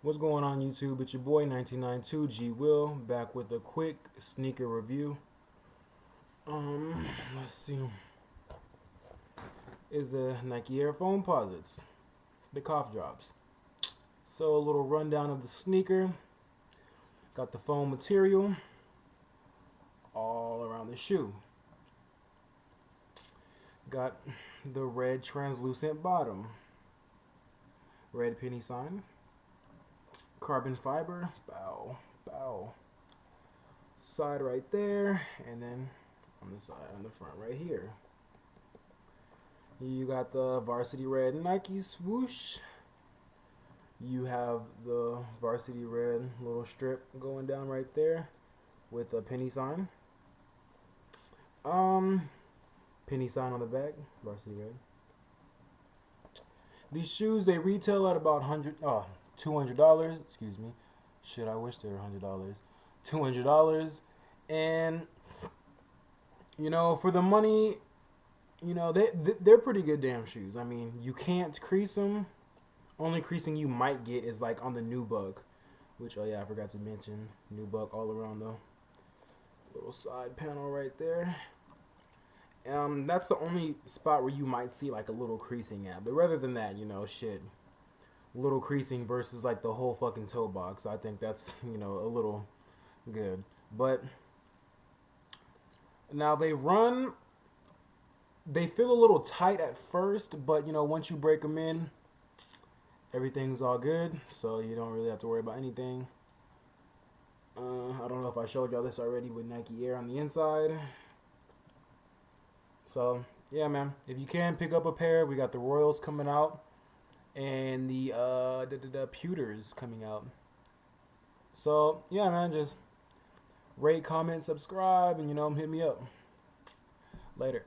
What's going on YouTube? It's your boy 1992 G Will back with a quick sneaker review. Let's see. Is the Nike Air Foamposites, the cough drops. So a little rundown of the sneaker. Got the foam material all around the shoe. Got the red translucent bottom. Red penny sign. Carbon fiber, bow. Side right there, and then on the side, on the front right here. You got the varsity red Nike swoosh. You have the varsity red little strip going down right there with a penny sign. Penny sign on the back, varsity red. These shoes, they retail at about $200. Excuse me. Shit, I wish they were $100. $200, and for the money, they're pretty good damn shoes. I mean, you can't crease them. Only creasing you might get is like on the nubuck, which I forgot to mention, nubuck all around the little side panel right there. That's the only spot where you might see like a little creasing at. But rather than that, shit, little creasing versus like the whole fucking toe box, I think that's a little good. But now they feel a little tight at first, but once you break them in, everything's all good, so you don't really have to worry about anything. I don't know if I showed y'all this already with Nike Air on the inside. So yeah, man, if you can pick up a pair, we got the Royals coming out and the Pewters coming out. So yeah, man, just rate, comment, subscribe, and hit me up later.